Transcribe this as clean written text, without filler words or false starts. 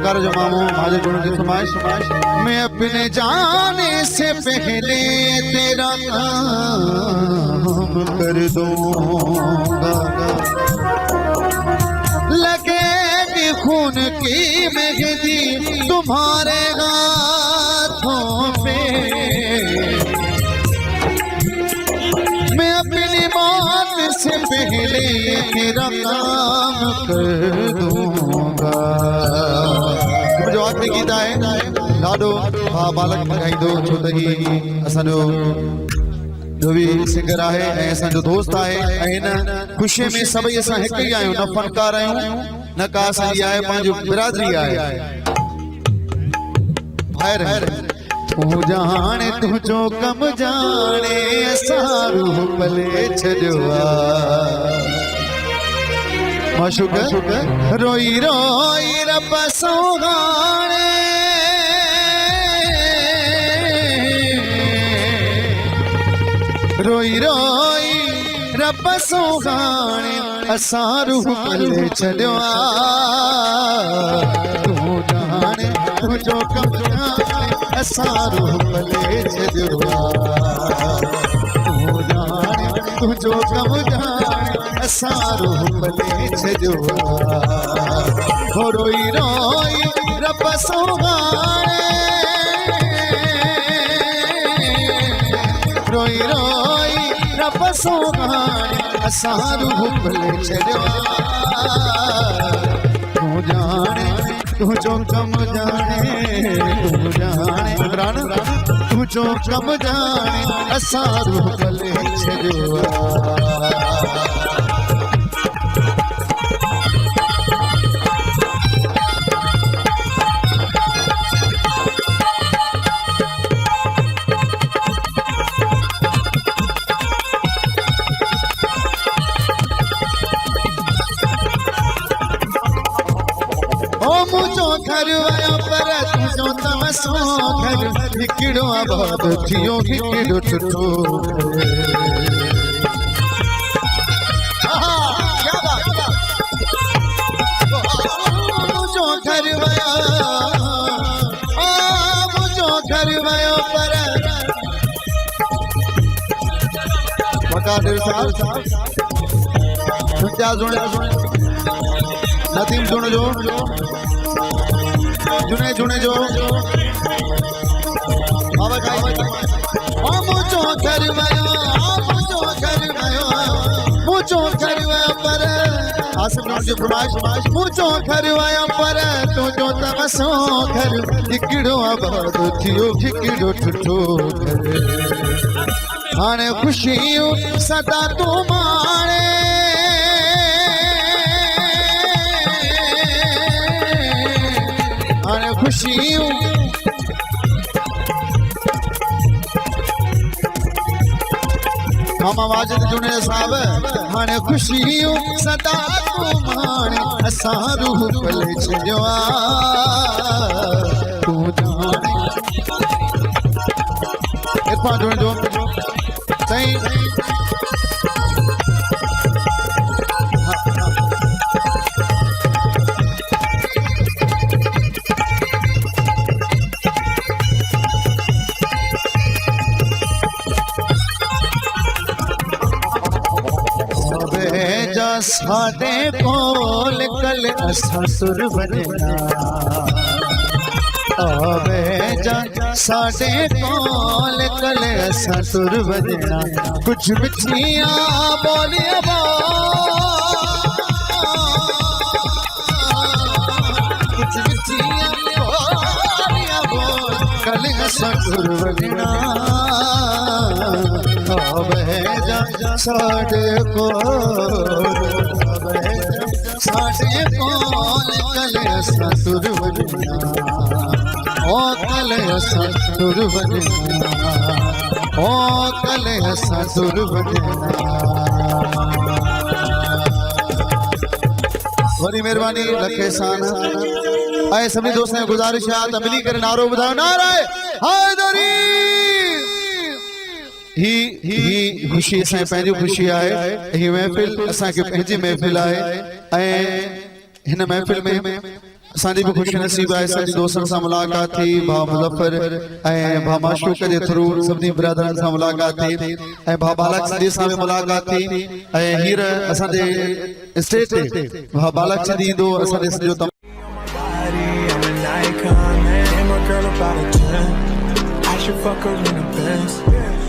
फनकार जो मामू माजे जुड़ने की फरमाइश। मैं अपने जाने से पहले तेरा काम कर दूंगा, लगेगी खून की मेहंदी तुम्हारे हाथों पे, मैं अपनी मौत से पहले तेरा काम कर दूंगा। जो आखिरी गीत है ॾाढो बालक ॻाईंदो, छो त ही असांजो जो भी सिंगर है ऐं असांजो दोस्त है, ऐं हिन ख़ुशीअ में सभई असां हिकु ई आहियूं, न फनकार आहियूं न का असांजी आहे, पंहिंजो बिरादरी आहे। भाइर तू जाने तुझो कम जाने असां रूह भले छॾियो आहे, माशूक रोई रोई रब सुहाणे, रोई रोई रब सुहाणे असां रूह भले छॾियो आहे। तू जाने तुझो कम जाने असां रूह भले छॾियो आहे, तू जाने तुझो कम जाने असां रूह भले छॾियो आहे। रोई रोई रब सुहाणे, रोई रोई रब सुहाणे असां रूह भले छॾियो आहे। तू जाने तुझो कम जाने, तू जाने तुझो कम जाने असां रूह भले छॾियो आहे। मुझो घर वयो पर तुझो तमसो घर, हिकिड़ो आबाद थियो हिकिड़ो टुटो। मुझो घर वयो, मुझो घर वयो पर वकादिर साहब क्या सुने नदीम सुन जो जुने जुने जो बाबा खाई मुझो घर वयो, मुझो घर वयो, मुझो घर वयो पर आसिफ जो फरमाइश, मुझो घर वयो पर तुझो तमसो घर, हिकिड़ो आबाद थियो हिकिड़ो टुटो घर। हाणे ख़ुशियूं सदा तूं माणे, हाणे ख़ुशियूं मामा वाजिद जुने साहब, हाणे ख़ुशियूं सदा तूं माणे असां रूह भले छॾियो आहे। तू जाने इरफान जुने जो सही साडे कोल कल असां सुर वजना, आवे जा साडे कोल कल असां सुर वजना, कुछ मिठिया बोलिया कुछ मिठिया बोलिया बोल कल असां सुर वजना, आवे जा साडे साडे कोल कल असां सुर वजना, ओ कल असां सुर वजना, ओ कल असां सुर वजना। वरी मेहरबानी लखे सान ऐं सभी दोस्तों की गुजारिश है त मिली करे नारो ॿुधायो, नारा हैदरी। ही खुशी असां पंहिंजी खुशी आहे, ही महफ़िल असां के पंहिंजी महफ़िल आहे, ऐं हिन महफ़िल में असांजी बि ख़ुशि नसीब आहे सभी दोस्तनि सां मुलाक़ात थी भा मुज़फ़र ऐं भा माशूक जे थ्रू सभिनी ब्रदरनि सां मुलाक़ात थी ऐं भा बालक सिंधी सां बि मुलाक़ात थी ऐं हींअर असांजे स्टेज ते भा बालक सिंधी ईंदो असांजे सॼो I should fuck her in the Benz.